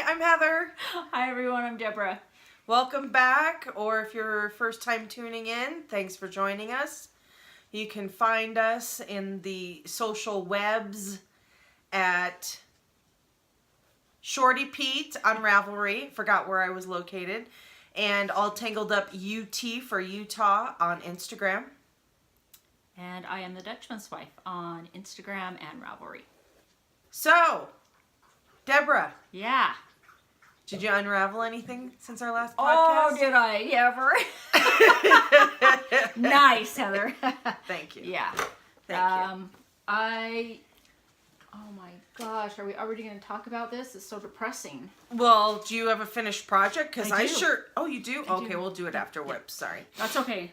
I'm Heather. Hi everyone, I'm Debra. Welcome back, or if you're first time tuning in, thanks for joining us. You can find us in the social webs at Shorty Pete on Ravelry, forgot where I was located, and All Tangled Up UT for Utah on Instagram. And I am the Dutchman's Wife on Instagram and Ravelry. So, Debra. Yeah. Did you unravel anything since our last podcast? Oh, did I ever? Nice, Heather. Thank you. Yeah. Thank you. Oh my gosh, are we already going to talk about this? It's so depressing. Well, do you have a finished project? Because I do. sure... Oh, you do? I Okay, do. we'll do it after. Whoops, sorry. That's okay.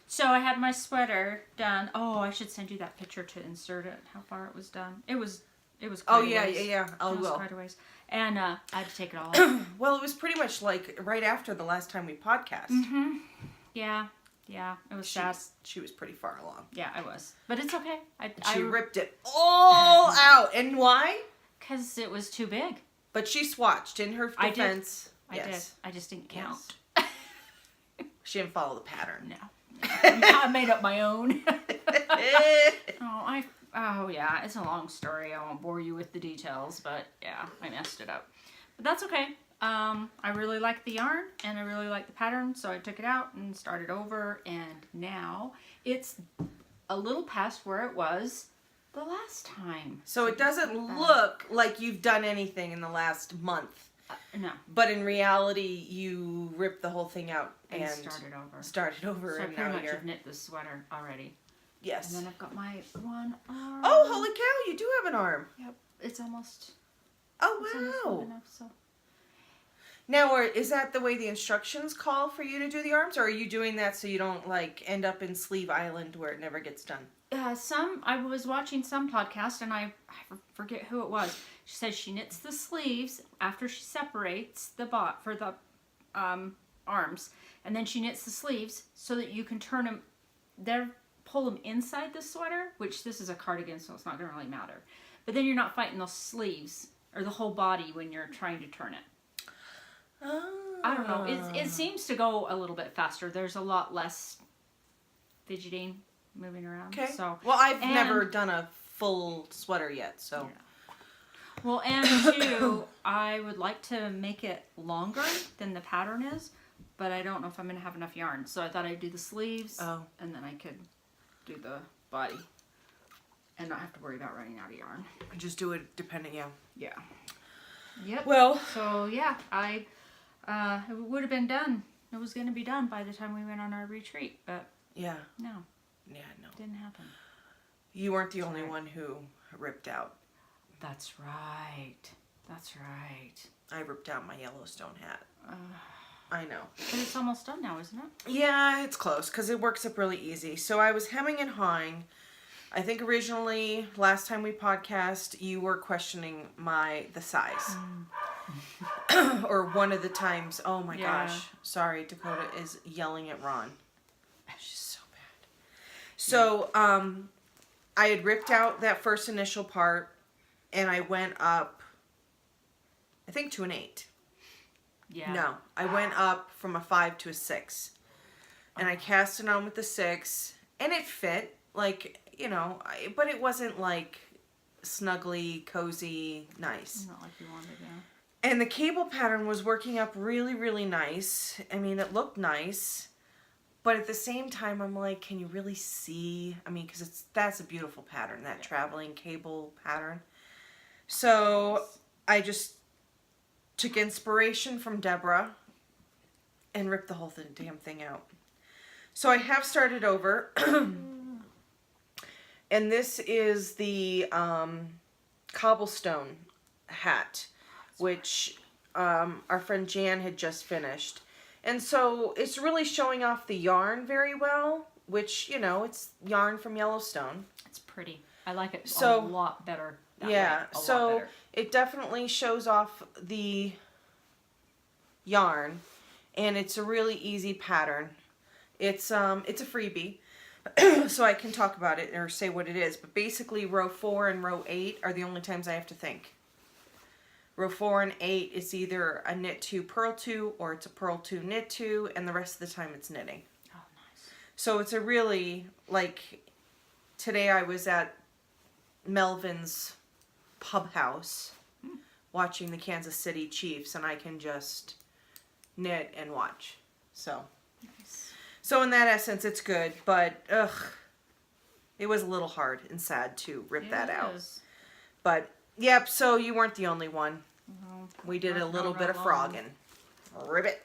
So I had my sweater done. Oh, I should send you that picture to insert it, how far it was done. It was quite Oh, a yeah, ways. yeah. I It was will. quite a ways. And I had to take it all off. Well, it was pretty much like right after the last time we podcast. Mm-hmm. Yeah. It was sad. She was pretty far along. Yeah, I was. But it's okay. She ripped it all out. And why? Because it was too big. But she swatched in her defense. I did. I just didn't count. Yes. She didn't follow the pattern. No. I made up my own. Oh, yeah, it's a long story. I won't bore you with the details, but yeah, I messed it up. But that's okay. I really like the yarn, and I really like the pattern, so I took it out and started over, and now it's a little past where it was the last time. So it doesn't look like you've done anything in the last month. No. But in reality, you ripped the whole thing out and started over. So I and pretty now much you're... have knit the sweater already. Yes. And then I've got my one arm. Oh, holy cow, you do have an arm. Yep, it's almost... Oh, it's almost wow. good enough, so. Now, is that the way the instructions call for you to do the arms, or are you doing that so you don't, like, end up in Sleeve Island where it never gets done? I was watching some podcast, and I forget who it was. She said she knits the sleeves after she separates the for the arms, and then she knits the sleeves so that you can turn them, pull them inside the sweater, which this is a cardigan, so it's not going to really matter. But then you're not fighting those sleeves or the whole body when you're trying to turn it. Oh. I don't know. It seems to go a little bit faster. There's a lot less fidgeting, moving around. Okay. So, well, I've never done a full sweater yet, so. Yeah. Well, and two, I would like to make it longer than the pattern is, but I don't know if I'm going to have enough yarn. So I thought I'd do the sleeves, and then I could do the body and not have to worry about running out of yarn. Just do it depending, yeah. Yeah. Yep. Well. So, yeah, it would have been done. It was going to be done by the time we went on our retreat, but yeah. No. Yeah, no. Didn't happen. You weren't the only one who ripped out. That's right. That's right. I ripped out my Yellowstone hat. I know. But it's almost done now, isn't it? Yeah, it's close because it works up really easy. So I was hemming and hawing. I think originally, last time we podcast, you were questioning the size. Or one of the times, oh my gosh. Sorry, Dakota is yelling at Ron. She's so bad. So, I had ripped out that first initial part, and I went up, I think, to an 8. Yeah. No, I went up from a 5 to a 6. And I cast it on with the 6, and it fit, like, you know, but it wasn't, like, snuggly, cozy, nice. Not like you wanted, yeah. And the cable pattern was working up really, really nice. I mean, it looked nice. But at the same time, I'm like, can you really see? I mean, because that's a beautiful pattern, that traveling cable pattern. So I just took inspiration from Debra and ripped the whole damn thing out. So I have started over. And this is the cobblestone hat, which our friend Jan had just finished. And so it's really showing off the yarn very well, which, you know, it's yarn from Yellowstone. It's pretty. I like it a lot better that way. Yeah, so it definitely shows off the yarn, and it's a really easy pattern. It's a freebie, so I can talk about it or say what it is. But basically, row 4 and row 8 are the only times I have to think. Row 4 and 8 is either a knit 2, purl 2, or it's a purl 2, knit 2, and the rest of the time it's knitting. Oh, nice. So it's a really, like, today I was at Melvin's pub house watching the Kansas City Chiefs, and I can just knit and watch. So, Nice. so in that essence, it's good, but it was a little hard and sad to rip that out. Is. But yep, so you weren't the only one. Well, We did a not little bit of alone. frogging. Ribbit.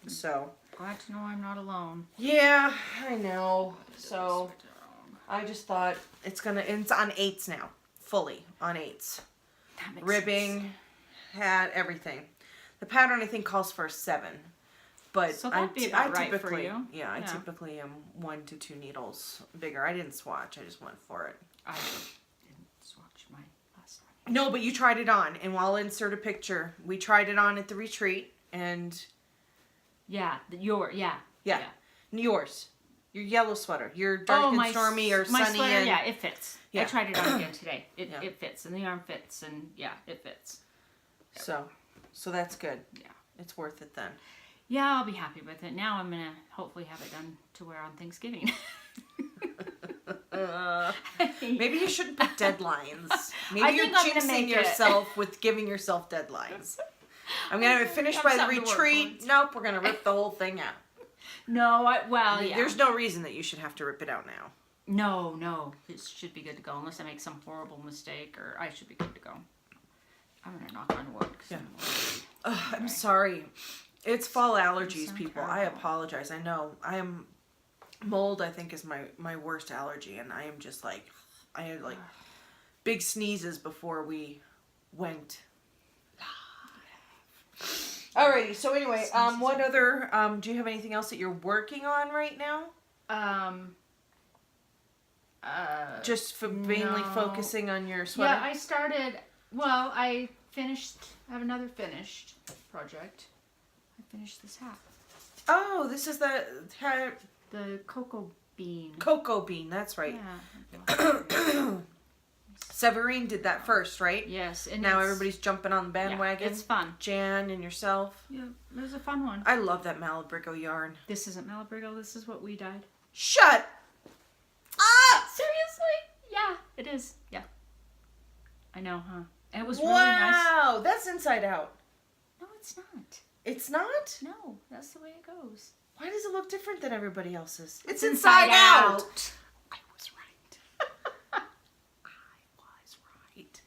So, Glad to know I'm not alone. yeah, I know. So, I just thought it's on 8s now. Fully on 8s. That makes Ribbing, sense. hat, everything. The pattern I think calls for a 7. But So that'd be about right for typically, you. yeah, I Yeah. typically am 1 to 2 needles bigger. I didn't swatch. I just went for it. I didn't swatch my last one. No, but you tried it on, and I'll insert a picture. We tried it on at the retreat, and Yeah, yeah, yours, your yellow sweater, your dark and stormy or my sunny. sweater, and, yeah, it fits. Yeah. I tried it on again today. Yeah. It fits, and the arm fits, and yeah, it fits. So that's good. Yeah. It's worth it then. Yeah, I'll be happy with it. Now I'm gonna hopefully have it done to wear on Thanksgiving. Maybe you shouldn't put deadlines. I Maybe you're think I'm gonna jinxing make it. yourself with giving yourself deadlines. I'm gonna have it finished Have by the something to work retreat. towards. Nope, we're gonna rip the whole thing out. No, yeah. There's no reason that you should have to rip it out now. No, it should be good to go unless I make some horrible mistake, or I should be good to go. I'm gonna knock on wood. 'Cause Yeah. I'm Okay. sorry. It's fall allergies, sound people. I terrible. apologize. I know. Mold, I think, is my worst allergy, and I am just like, I had like big sneezes before we went live. Alrighty, so anyway, what other, do you have anything else that you're working on right now? Just for mainly no. focusing on your sweater? Yeah, I have another finished project. I finished this hat. Oh, this is the The cocoa bean. cocoa bean, that's right. Yeah. Severine did that first, right? Yes. And Now it's- everybody's jumping on the bandwagon. Yeah, it's fun. Jan and yourself. Yeah, it was a fun one. I love that Malabrigo yarn. This isn't Malabrigo, this is what we dyed. Shut up! Seriously? Yeah, it is. Yeah. I know, huh? And it was really nice. Wow, that's inside out. No, it's not. It's not? No, that's the way it goes. Why does it look different than everybody else's? It's inside out. I was right. I was right.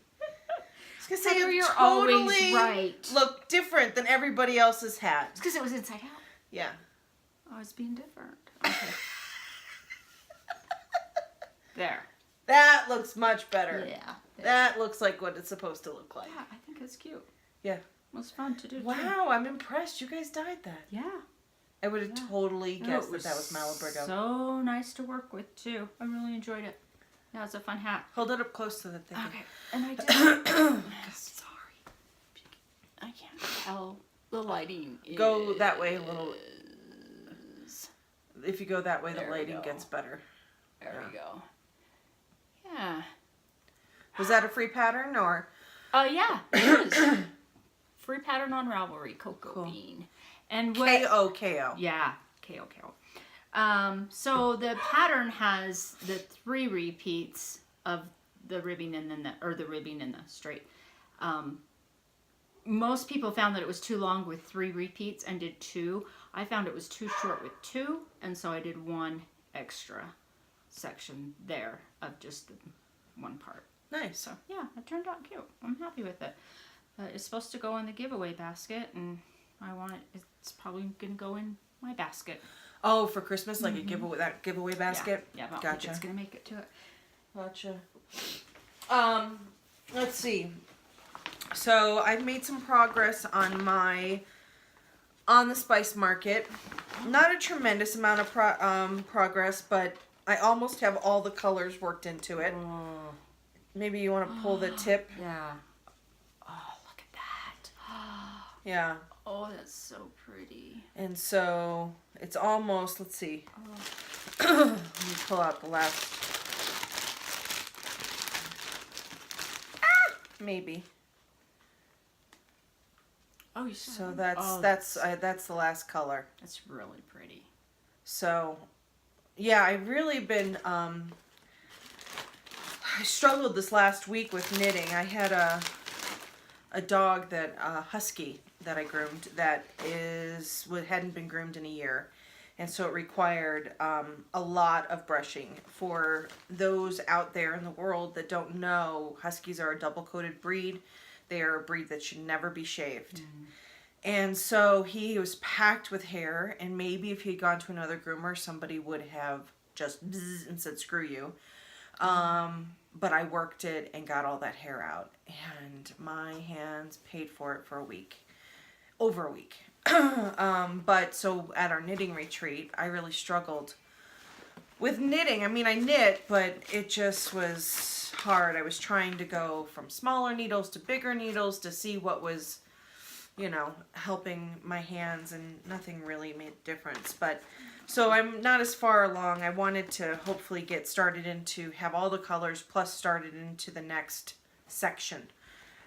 I was gonna say Heather, it you're totally always right. look different than everybody else's hat. It's because it was inside out. Yeah. I was being different. Okay. There. That looks much better. Yeah. There. That looks like what it's supposed to look like. Yeah, I think it's cute. Yeah. It was fun to do. too. Wow, I'm impressed. You guys dyed that. Yeah. I would have Yeah. totally No, guessed it that was Malabrigo. So nice to work with too. I really enjoyed it. Yeah, it's a fun hat. Hold it up close to the thing. Okay. And I did. Sorry. I can't tell the lighting. Go that way a little. is- If you go that way, the There we lighting go. gets better. There we go. Yeah. Was that a free pattern or? Yeah. It is. Free pattern on Ravelry, cocoa Cool. bean. And what? K-O-K-O. Yeah, KO. So the pattern has the 3 repeats of the ribbing and then the ribbing and the straight. Most people found that it was too long with 3 repeats and did 2. I found it was too short with 2, and so I did 1 extra section there of just the 1 part. Nice. So yeah, it turned out cute. I'm happy with it. It's supposed to go in the giveaway basket, and I want it. It's probably gonna go in my basket. Oh, for Christmas, like a giveaway basket? Yeah, I don't think Gotcha. it's gonna make it to it. Gotcha. Let's see. So I've made some progress on the spice market. Not a tremendous amount of progress, but I almost have all the colors worked into it. Oh, Maybe you want to pull the tip. yeah. Oh, look at that. Yeah. Oh, that's so pretty. And so it's almost, let's see. Oh. Let me pull out the last. Maybe. Oh, you So saw that's the last color. That's really pretty. So, yeah, I've really been, I struggled this last week with knitting. I had a dog that, husky that I groomed that hadn't been groomed in a year. And so it required a lot of brushing. For those out there in the world that don't know, huskies are a double-coated breed. They are a breed that should never be shaved. And so he was packed with hair, and maybe if he had gone to another groomer, somebody would have just bzzz and said, screw you. But I worked it and got all that hair out, and my hands paid for it for a week. Over a week. But so at our knitting retreat, I really struggled with knitting. I mean, I knit, but it just was hard. I was trying to go from smaller needles to bigger needles to see what was, helping my hands, and nothing really made a difference. But so I'm not as far along. I wanted to hopefully get started have all the colors plus started into the next section.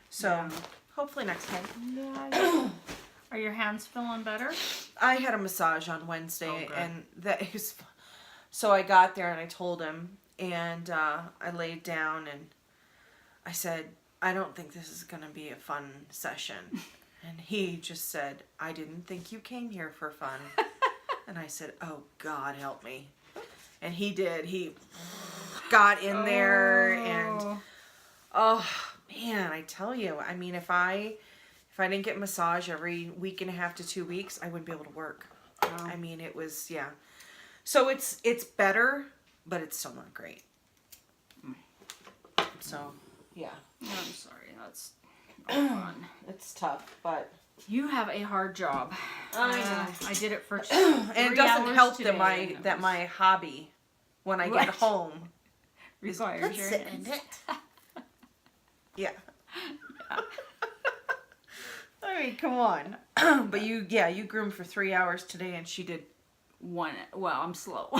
So hopefully next time. Yeah. Are your hands feeling better? I had a massage on Wednesday, and that is. So I got there and I told him, and I laid down and I said, I don't think this is gonna be a fun session. And he just said, I didn't think you came here for fun. And I said, oh God, help me. And he did. He got in there, and oh man, I tell you, I mean, if I didn't get massage every week and a half to 2 weeks, I wouldn't be able to work. I mean, it was, yeah. So it's better, but it's still not great. So, yeah. I'm sorry, that's not fun. It's tough, but You have a hard job. I did it for and it doesn't help today, that my hobby, when I get home, requires your hands. Yeah. I mean, come on. But you groomed for 3 hours today, and she did. Well, I'm slow.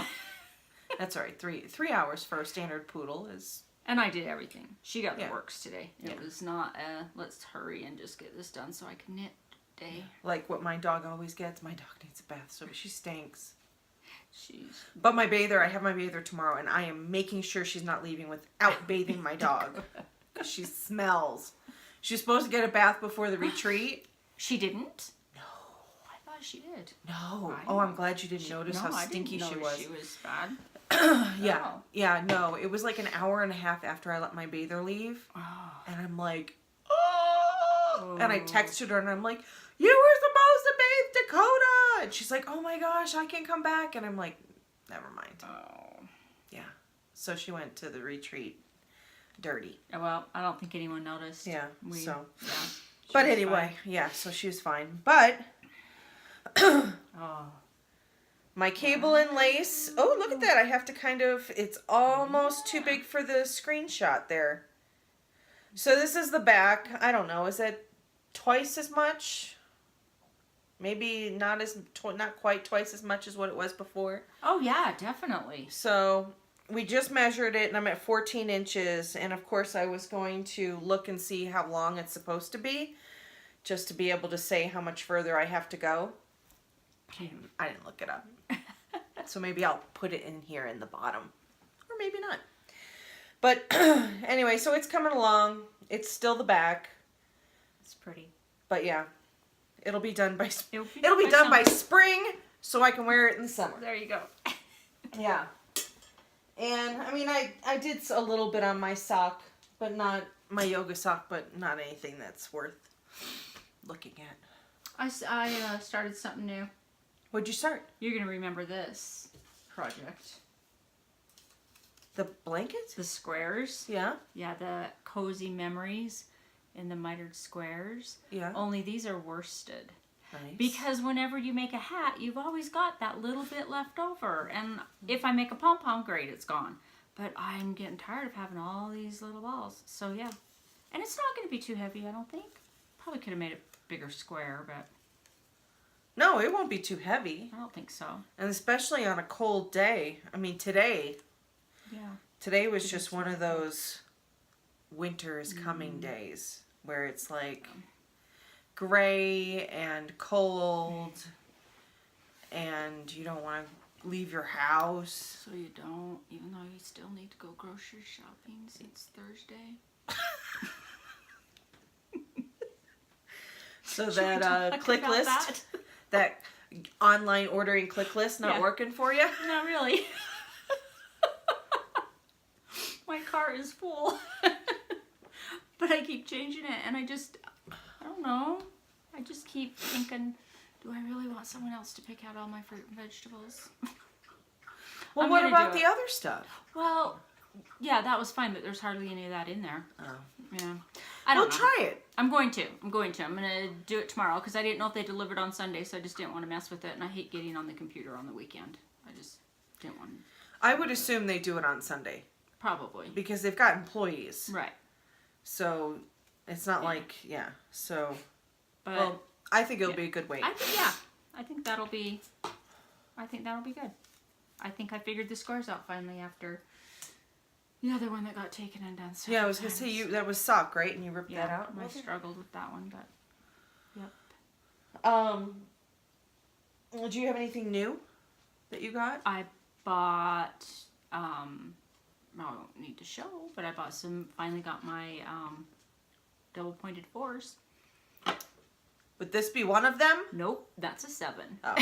That's all right. 3 hours for a standard poodle is. And I did everything. She got the Yeah. works today. Yeah. It was not let's hurry and just get this done so I can knit day. Like what my dog always gets. My dog needs a bath, so she stinks. She's. But my bather, I have my bather tomorrow, and I am making sure she's not leaving without bathing my dog. She smells. She's supposed to get a bath before the retreat. She didn't? No. I thought she did. No. Oh, I'm glad you didn't notice how stinky she was. She was bad. Yeah. Oh. Yeah, no. It was like an hour and a half after I let my bather leave. Oh. And I'm like, oh. And I texted her and I'm like, you were supposed to bathe Dakota. And she's like, oh my gosh, I can come back. And I'm like, never mind. Oh. Yeah. So she went to the retreat dirty. Well, I don't think anyone noticed. Yeah. Yeah. But anyway, yeah, so she was fine. But Oh. my cable and lace. Oh, look at that. I have to it's almost too big for the screenshot there. So this is the back. I don't know. Is it twice as much? Maybe not quite twice as much as what it was before. Oh yeah, definitely. So we just measured it, and I'm at 14 inches. And of course, I was going to look and see how long it's supposed to be, just to be able to say how much further I have to go. I didn't look it up. So maybe I'll put it in here in the bottom. Or maybe not. But anyway, so it's coming along. It's still the back. It's pretty. But yeah, it'll be done by It'll be done by spring, so I can wear it in the summer. There you go. Yeah. And I mean, I did a little bit on my sock, but not my yoga sock, but not anything that's worth looking at. I started something new. What'd you start? You're going to remember this project. The blanket? The squares. Yeah. Yeah, the cozy memories in the mitered squares. Yeah. Only these are worsted. Nice. Because whenever you make a hat, you've always got that little bit left over. And if I make a pom-pom, great, it's gone. But I'm getting tired of having all these little balls. So yeah. And it's not going to be too heavy, I don't think. Probably could have made a bigger square, but No, it won't be too heavy. I don't think so. And especially on a cold day. I mean, today was just one of those winter is coming days where it's like gray and cold, and you don't want to leave your house. So you don't, even though you still need to go grocery shopping since Thursday. So Should we that talk click about list, that online ordering click list, not working for you? Not really. My car is full. But I keep changing it, and I don't know. I just keep thinking, do I really want someone else to pick out all my fruit and vegetables? Well, what about the other stuff? Well, yeah, that was fine, but there's hardly any of that in there. Oh. Yeah. I don't know. Try it. I'm going to. I'm going to do it tomorrow because I didn't know if they delivered on Sunday, so I just didn't want to mess with it, and I hate getting on the computer on the weekend. I just didn't want to. I would assume they do it on Sunday. Probably. Because they've got employees. Right. So it's not like, so. But well, I think it'll be a good wait. I think that'll be good. I think I figured the scores out finally after the other one that got taken and done. Yeah, I was going to say, that was sock, right? And you ripped that out? I struggled with that one, but, yep. Do you have anything new that you got? I bought, I don't need to show, but I finally got my, double pointed 4s. Would this be one of them? Nope, that's a 7. Oh.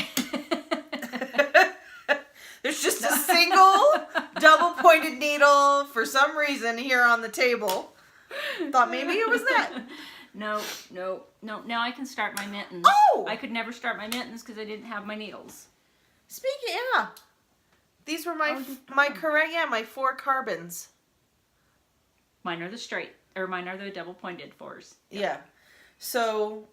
There's just a single double-pointed needle for some reason here on the table. Thought maybe it was that. No. Now I can start my mittens. Oh! I could never start my mittens because I didn't have my needles. Speaking, these were my 4 carbons. Mine are the double-pointed 4s. Yep. Yeah. So,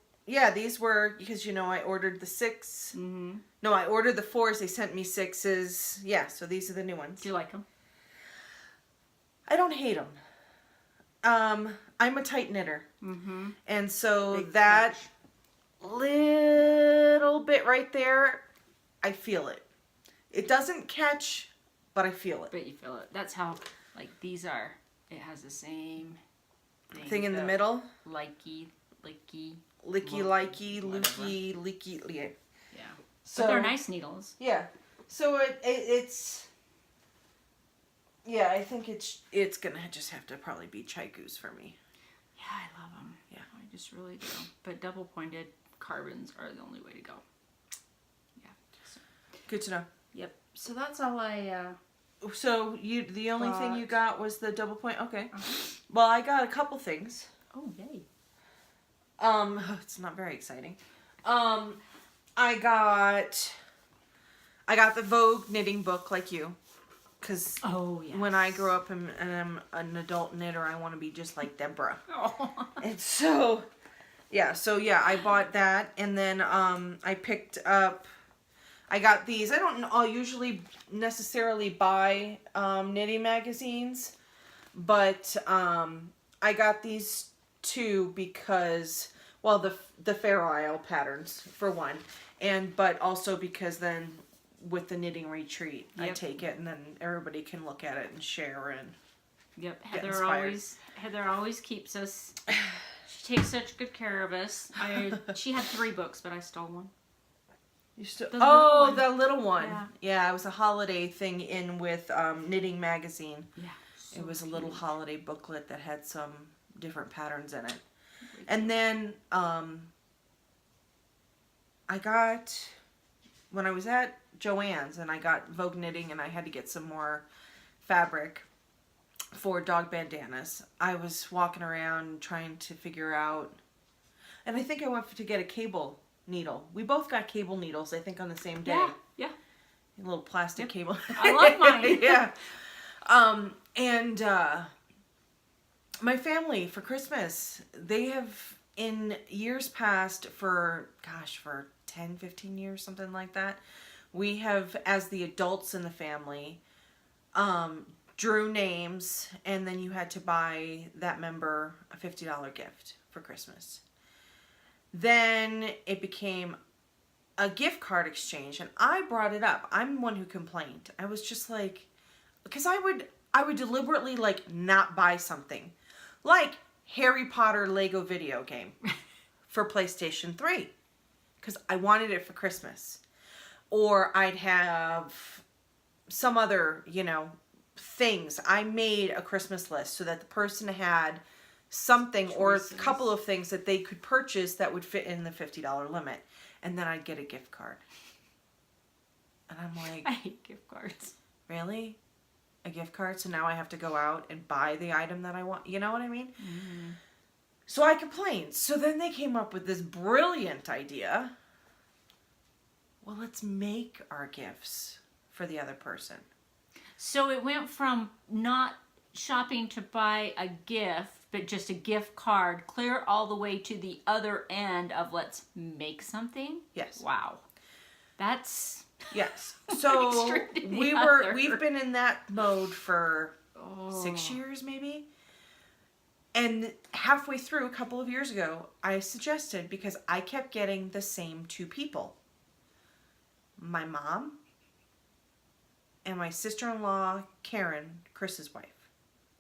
these were, because, I ordered the 6. Mm-hmm. No, I ordered the 4s. They sent me 6s. Yeah, so these are the new ones. Do you like them? I don't hate them. I'm a tight knitter. Mm-hmm. And so Big that stretch. little bit right there, I feel it. It doesn't catch, but I feel it. But you feel it. That's how, these are. It has the same thing in the middle? Licky. Licky, looky, leaky, yeah. Yeah. So, but they're nice needles. Yeah. So it's... Yeah, I think it's gonna just have to probably be Chaiku's for me. Yeah, I love them. Yeah. I just really do. But double-pointed carbons are the only way to go. Yeah. So. Good to know. Yep. So that's all I... So the only thing you got was the double point? Okay. Uh-huh. Well, I got a couple things. Oh, yay. It's not very exciting. I got the Vogue knitting book like you. Because when I grow up and I'm an adult knitter, I want to be just like Debra. Oh. And so, I bought that. And then I picked up, I got these. I'll usually necessarily buy knitting magazines. But I got these 2 because, well, the Fair Isle patterns, for one. But also because then... with the knitting retreat, I take it and then everybody can look at it and share and Yep, get inspired. Heather always keeps us. She takes such good care of us. She had 3 books, but I stole one. You still? The little one. Yeah. It was a holiday thing in with Knitting Magazine. Yeah, it was a little holiday booklet that had some different patterns in it. And then I got, when I was at Joann's and I got Vogue Knitting and I had to get some more fabric for dog bandanas, I was walking around trying to figure out, and I think I went to get a cable needle. We both got cable needles, I think, on the same day. Yeah. A little plastic cable. I love mine. Yeah. And my family, for Christmas, they have, in years past, for 10, 15 years, something like that, we have, as the adults in the family, drew names, and then you had to buy that member a $50 gift for Christmas. Then it became a gift card exchange, and I brought it up. I'm the one who complained. I was just like, because I would deliberately not buy something, like Harry Potter Lego video game for PlayStation 3 because I wanted it for Christmas. Or I'd have some other, things. I made a Christmas list so that the person had something or a couple of things that they could purchase that would fit in the $50 limit. And then I'd get a gift card. And I'm like, I hate gift cards. Really? A gift card? So now I have to go out and buy the item that I want. You know what I mean? Mm-hmm. So I complained. So then they came up with this brilliant idea. Well, let's make our gifts for the other person. So it went from not shopping to buy a gift, but just a gift card, clear all the way to the other end of let's make something? Yes. Wow. That's... Yes. So we've been in that mode for 6 years maybe. And halfway through, a couple of years ago, I suggested, because I kept getting the same two people. My mom and my sister-in-law, Karen, Chris's wife.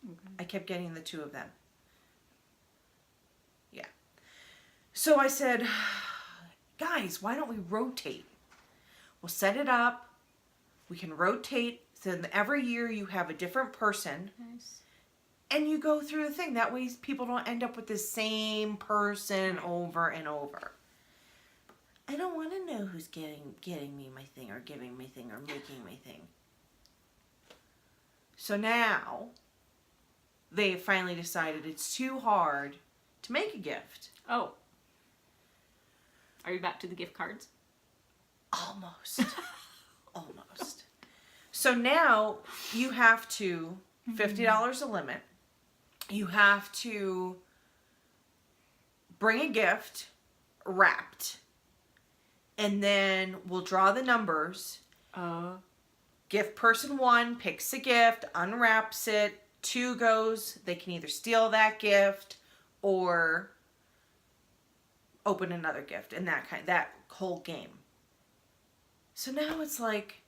Okay. I kept getting the two of them. Yeah. So I said, guys, why don't we rotate? We'll set it up. We can rotate. So every year you have a different person. Nice. And you go through the thing. That way people don't end up with the same person over and over. I don't want to know who's getting me my thing or giving me thing or making my thing. So now they finally decided it's too hard to make a gift. Oh. Are you back to the gift cards? Almost. Almost. So now you have to, $50 a limit. You have to bring a gift wrapped. And then we'll draw the numbers. Gift person 1 picks a gift, unwraps it. 2 goes, they can either steal that gift or open another gift, and that whole game. So now it's like,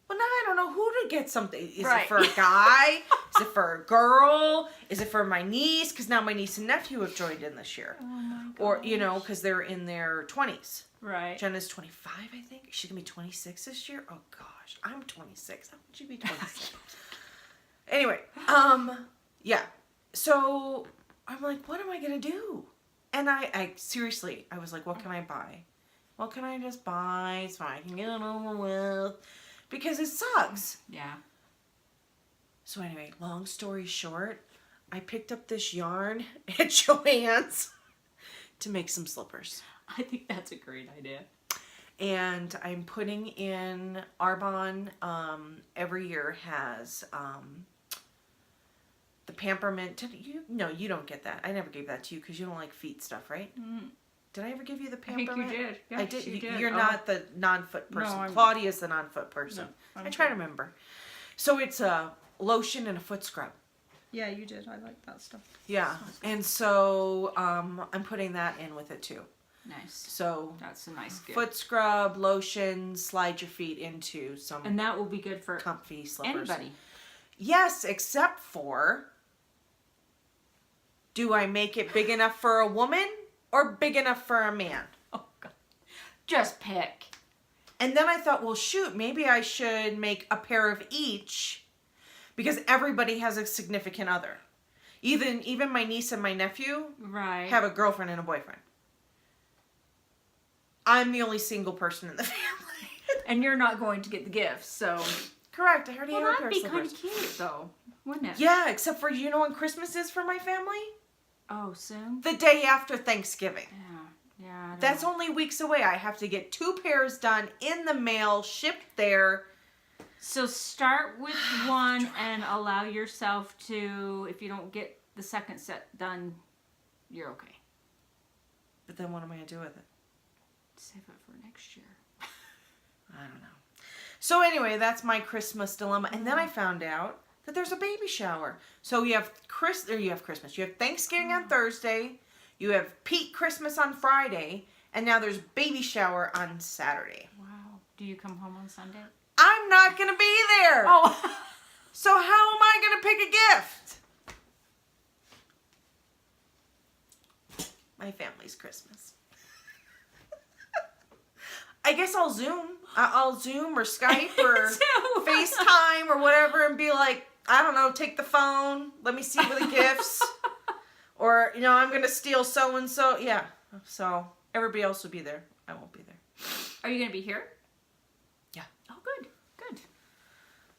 well, now I don't know who to get something. Is it for a guy? Is it for a girl? Is it for my niece? Because now my niece and nephew have joined in this year. Oh my gosh. Or, because they're in their 20s. Right. Jenna's 25, I think. She's going to be 26 this year. Oh, gosh. I'm 26. How would you be 26? Anyway, yeah. So I'm like, what am I going to do? And I seriously, I was like, what can I buy? What can I just buy so I can get it over with? Because it sucks. Yeah. So anyway, long story short, I picked up this yarn at Joann's to make some slippers. I think that's a great idea. And I'm putting in Arbonne. Every year has the pampermint. No, you don't get that. I never gave that to you because you don't like feet stuff, right? Mm. Did I ever give you the pampermint? I think you did. Yes, I did. You did. You're not the non-foot person. No, Claudia's the non-foot person. No, I try to remember. So it's a lotion and a foot scrub. Yeah, you did. I like that stuff. Yeah, and so I'm putting that in with it too. Nice. So that's a nice gift. Foot scrub, lotion, slide your feet into some. And that will be good for comfy slippers. Anybody. Yes, except for, do I make it big enough for a woman or big enough for a man? Oh, God. Just pick. And then I thought, well, shoot, maybe I should make a pair of each because everybody has a significant other. Even my niece and my nephew have a girlfriend and a boyfriend. I'm the only single person in the family. And you're not going to get the gifts, so... Correct, I already have a pair of slippers. That'd be kind of cute, though, wouldn't it? Yeah, except for, you know when Christmas is for my family? Oh, soon? The day after Thanksgiving. Yeah. That's only weeks away. I have to get 2 pairs done in the mail, shipped there. So start with one and allow yourself to, if you don't get the second set done, you're okay. But then what am I going to do with it? Save it for next year. I don't know. So anyway, that's my Christmas dilemma. And then I found out that there's a baby shower. So you have Christmas. You have Thanksgiving on Thursday. You have Pete Christmas on Friday. And now there's baby shower on Saturday. Wow. Do you come home on Sunday? I'm not going to be there. Oh. So how am I going to pick a gift? I my family's Christmas. I guess I'll Zoom. I'll Zoom or Skype or FaceTime or whatever and be like, I don't know, take the phone. Let me see the gifts. Or, I'm going to steal so-and-so. Yeah. So everybody else will be there. I won't be there. Are you going to be here? Yeah. Oh, good. Good.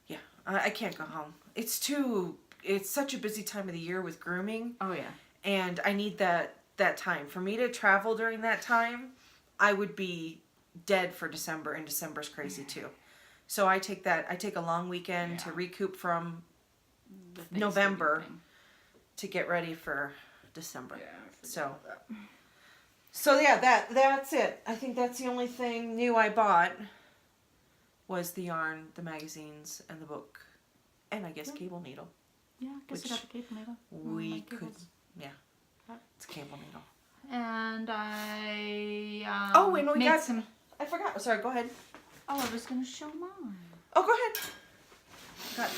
Yeah. I can't go home. It's such a busy time of the year with grooming. Oh, yeah. And I need that time. For me to travel during that time, I would be dead for December, and December's crazy too. So I take a long weekend to recoup from November to get ready for December. Yeah, so yeah, that's it. I think that's the only thing new I bought was the yarn, the magazines, and the book, and I guess cable needle. Yeah, I guess I got the cable needle. We could, it's a cable needle. And I we got some. I forgot. Sorry, go ahead. Oh, I was gonna show mine. Oh, go ahead.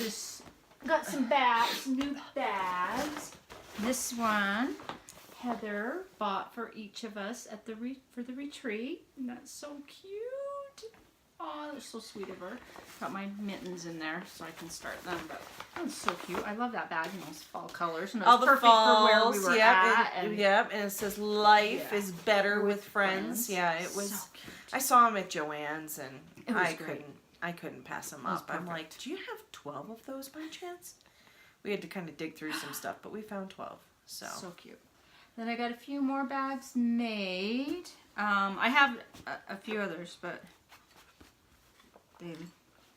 Got some bags, some new bags. This one, Heather bought for each of us at for the retreat, and that's so cute. Oh, that's so sweet of her. Got my mittens in there so I can start them, but that's so cute. I love that bag in those fall colors, and it was perfect for where we were at. And it says life is better with friends. Yeah, it was. So cute. I saw them at Joann's, and Great. I couldn't pass them up. I'm like, do you have 12 of those by chance? We had to kind of dig through some stuff, but we found 12. So cute. Then I got a few more bags made. I have a few others, but they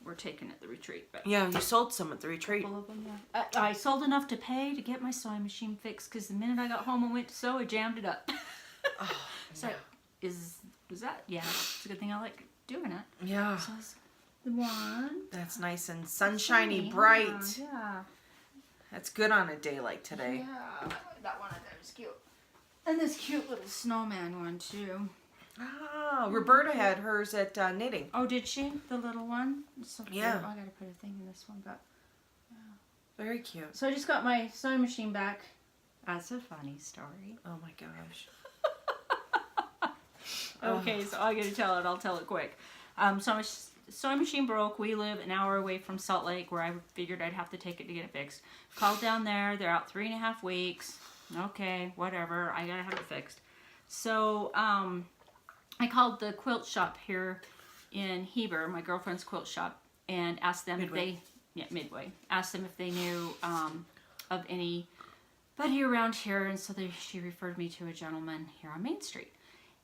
were taken at the retreat. But yeah, you sold some at the retreat. couple of them, yeah. I sold enough to pay to get my sewing machine fixed because the minute I got home and went to sew, I jammed it up. So was that? Yeah, it's a good thing I like doing it. Yeah. So that's the one. That's nice and sunshiny, bright. Yeah. That's good on a day like today. Yeah, I like that one. I thought it was cute. And this cute little snowman one too. Ah, Roberta had hers at knitting. Oh, did she? The little one? It's so cute. Yeah. I gotta put a thing in this one, but Very cute. so I just got my sewing machine back. That's a funny story. Oh my gosh. Okay, so I gotta tell it. I'll tell it quick. So my sewing machine broke. We live an hour away from Salt Lake, where I figured I'd have to take it to get it fixed. Called down there. They're out 3.5 weeks. Okay, whatever. I gotta have it fixed. So I called the quilt shop here in Heber, my girlfriend's quilt shop, and asked them Midway. Midway. Asked them if they knew of anybody around here, and so she referred me to a gentleman here on Main Street.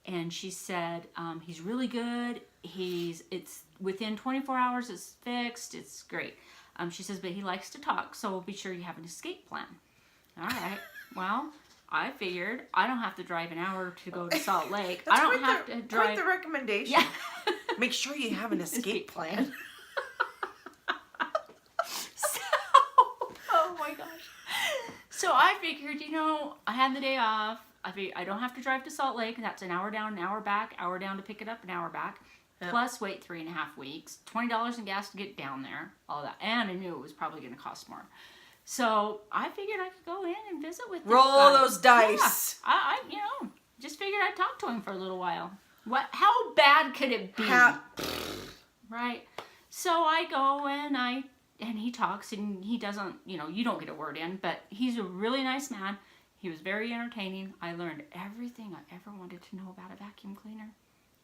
And she said, he's really good. It's within 24 hours, it's fixed. It's great. She says, but he likes to talk, so we'll be sure you have an escape plan. All right. Well, I figured I don't have to drive an hour to go to Salt Lake. I don't have to drive. Quite the recommendation. Yeah. Make sure you have an escape plan. Oh my gosh. So I figured, I had the day off. I figured I don't have to drive to Salt Lake. That's an hour down, an hour back, hour down to pick it up, an hour back. Yep. Plus wait 3.5 weeks, $20 in gas to get down there, all that. And I knew it was probably going to cost more. So I figured I could go in and visit with this Roll guy. those dice. Yeah, I just figured I'd talk to him for a little while. How bad could it be? Right. So I go and he talks, and he doesn't, you don't get a word in, but he's a really nice man. He was very entertaining. I learned everything I ever wanted to know about a vacuum cleaner,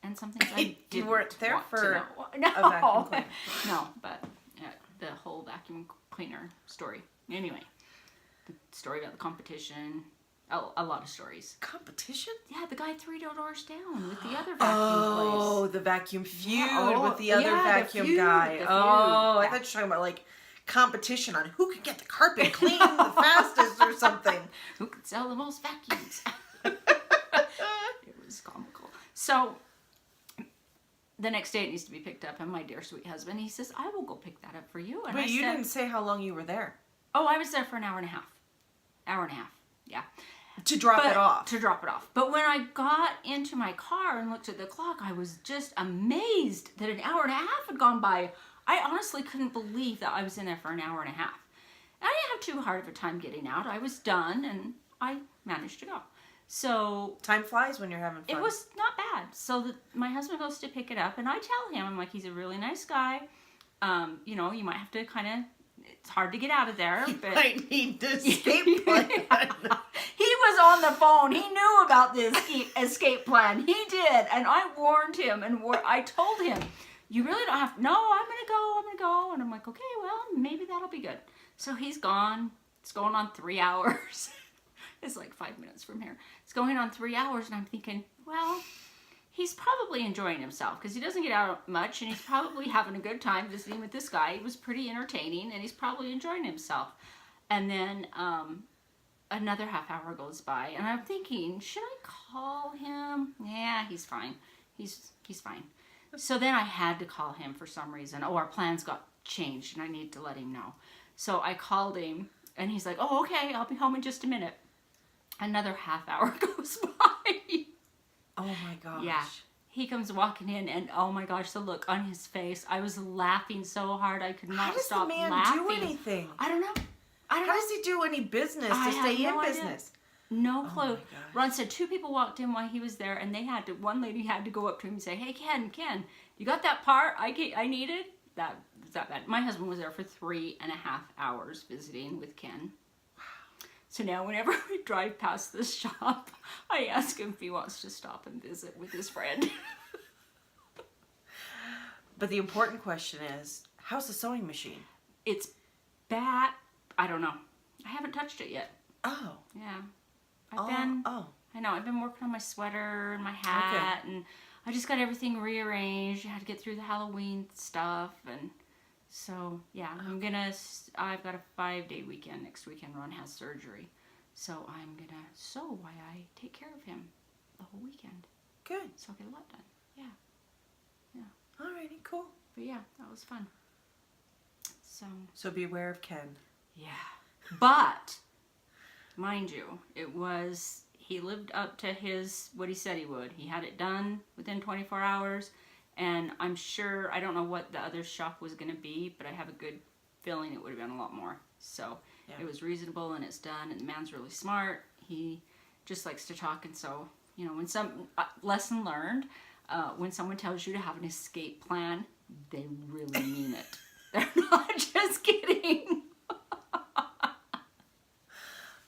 and some things I didn't You weren't there want for to know. a vacuum cleaner. No, but the whole vacuum cleaner story. Anyway, the story about the competition, a lot of stories. Competition? Yeah, the guy 3 doors down with the other vacuum Oh, place. the vacuum feud Yeah, with the other vacuum guy. the Oh, I feud. thought you were talking about like competition on who could get the carpet clean the fastest or something. Who could sell the most vacuums? It was comical. So the next day it needs to be picked up, and my dear sweet husband, he says, I will go pick that up for you. And But I you said, didn't say how long you were there. Oh, I was there for an hour and a half. Yeah. To drop it off. To drop it off. But when I got into my car and looked at the clock, I was just amazed that an hour and a half had gone by. I honestly couldn't believe that I was in there for an hour and a half. And I didn't have too hard of a time getting out. I was done, and I managed to go. So Time flies when you're having fun. it was not bad. So my husband goes to pick it up, and I tell him, I'm like, he's a really nice guy. You know, you might have to kind of, it's hard to get out of there. But I need to escape plan. he was on the phone. He knew about the escape plan. He did. And I warned him, and I told him, you really don't have to, no, I'm going to go. And I'm like, okay, well, maybe that'll be good. So he's gone. It's going on 3 hours. It's like 5 minutes from here. It's going on 3 hours, and I'm thinking, well, he's probably enjoying himself because he doesn't get out much, and he's probably having a good time visiting with this guy. He was pretty entertaining, and he's probably enjoying himself. And then another half hour goes by, and I'm thinking, should I call him? Yeah, he's fine. He's fine. So then I had to call him for some reason. Oh, our plans got changed, and I need to let him know. So I called him, and he's like, oh, okay, I'll be home in just a minute. Another half hour goes by. Oh my gosh. Yeah. He comes walking in, and oh my gosh, the look on his face. I was laughing so hard I could not stop laughing. How does the man do anything? I don't know. How does he do any business to stay in business? No clue. Oh my gosh. Ron said 2 people walked in while he was there, and one lady had to go up to him and say, hey, Ken, you got that part I needed? That was that bad. My husband was there for 3.5 hours visiting with Ken. So now whenever we drive past this shop, I ask him if he wants to stop and visit with his friend. But the important question is, how's the sewing machine? It's bad. I don't know. I haven't touched it yet. Oh. Yeah. I know, I've been working on my sweater and my hat, and I just got everything rearranged. I had to get through the Halloween stuff, and so, yeah, I've got a 5-day weekend. Next weekend, Ron has surgery. So I'm going to sew while I take care of him the whole weekend. Good. So I'll get a lot done. Yeah. Alrighty, cool. But yeah, that was fun. So beware of Ken. Yeah. But, mind you, he lived up to what he said he would. He had it done within 24 hours. And I'm sure, I don't know what the other shop was going to be, but I have a good feeling it would have been a lot more. So It was reasonable, and it's done, and the man's really smart. He just likes to talk, and so, you know, when lesson learned, when someone tells you to have an escape plan, they really mean it. They're not just kidding.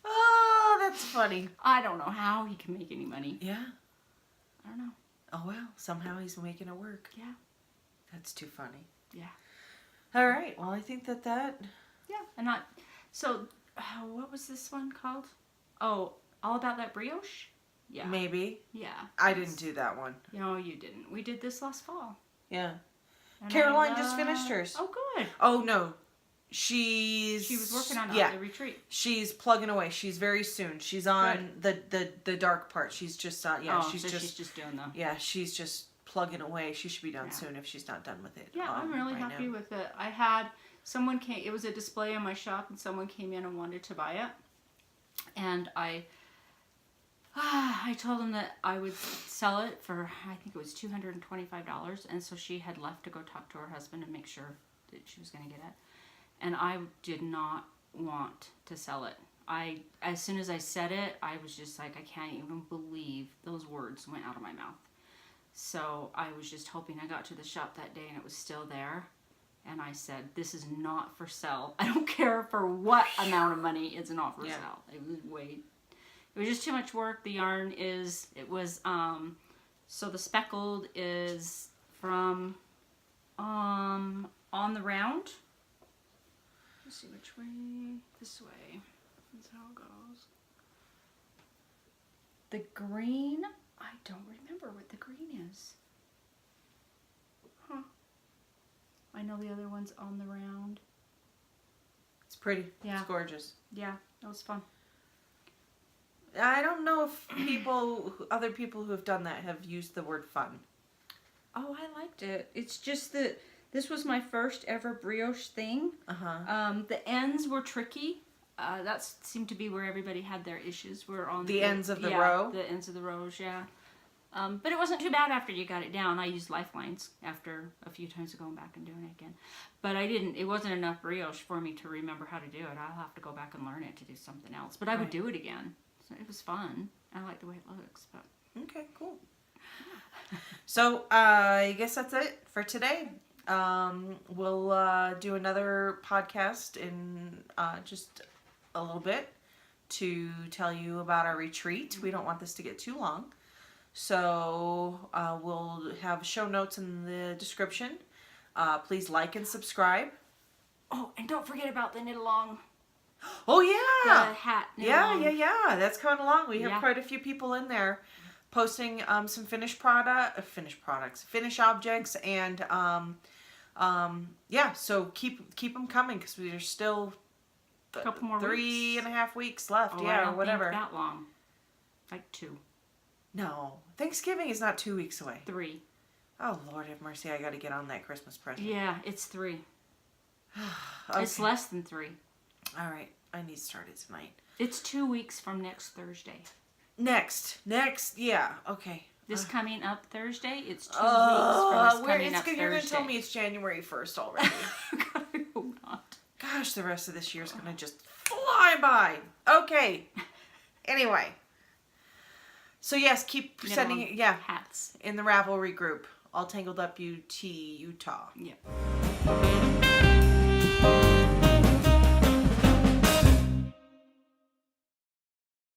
Oh, that's funny. I don't know how he can make any money. Yeah. I don't know. Oh, well, somehow he's making it work. Yeah. That's too funny. Yeah. All right. Well, I think that... Yeah. So, what was this one called? Oh, All About That Brioche? Yeah. Maybe. Yeah. I didn't do that one. No, you didn't. We did this last fall. Yeah. And Caroline just finished hers. Oh, good. Oh, no. She was working on it at the retreat. She's plugging away. She's very soon. She's on the dark part. She's just on. Yeah, she's just doing them. Yeah, she's just plugging away. She should be done soon if she's not done with it. Yeah, I'm really happy with it. I had someone came. It was a display in my shop, and someone came in and wanted to buy it, and I told them that I would sell it for, I think it was $225, and so she had left to go talk to her husband and make sure that she was going to get it. And I did not want to sell it. As soon as I said it, I was just like, I can't even believe those words went out of my mouth. So I was just hoping I got to the shop that day and it was still there. And I said, this is not for sale. I don't care for what amount of money, it's not for sale. It was just too much work. The yarn so the speckled is from On the Round. Let's see which way. This way. That's how it goes. The green, I don't remember what the green is. Huh. I know the other one's On the Round. It's pretty. Yeah. It's gorgeous. Yeah, that was fun. I don't know if other people who have done that have used the word fun. Oh, I liked it. It's just that this was my first ever brioche thing. The ends were tricky. That seemed to be where everybody had their issues. Were on the ends of the row? The ends of the rows, yeah. But it wasn't too bad after you got it down. I used lifelines after a few times of going back and doing it again. But it wasn't enough brioche for me to remember how to do it. I'll have to go back and learn it to do something else. But I would do it again. So it was fun. I like the way it looks, but Okay, cool. So, I guess that's it for today. We'll do another podcast in just a little bit to tell you about our retreat. We don't want this to get too long. So, we'll have show notes in the description. Please like and subscribe. oh, and don't forget about the knit along. Oh, The yeah. hat. Knit Yeah, along. yeah. That's coming along. We have Yeah. quite a few people in there posting some finished objects, and yeah. So keep them coming because there's still A couple more 3.5 weeks left. Oh, I Yeah, don't or whatever. think that long. Like 2, No, Thanksgiving is not 2 weeks away. 3. Oh Lord have mercy! I got to get on that Christmas present. Yeah, it's 3. Okay. It's less than 3. All right, I need to start it tonight. It's 2 weeks from next Thursday. Next, yeah, okay. This coming up Thursday, it's 2 weeks from this coming up Thursday. You're going to tell me it's January 1st already. God, I hope not. Gosh, the rest of this year's going to just fly by. Okay. Anyway. So yes, keep Knit sending, along yeah, hats. in the Ravelry group. All Tangled Up UT Utah. Yep.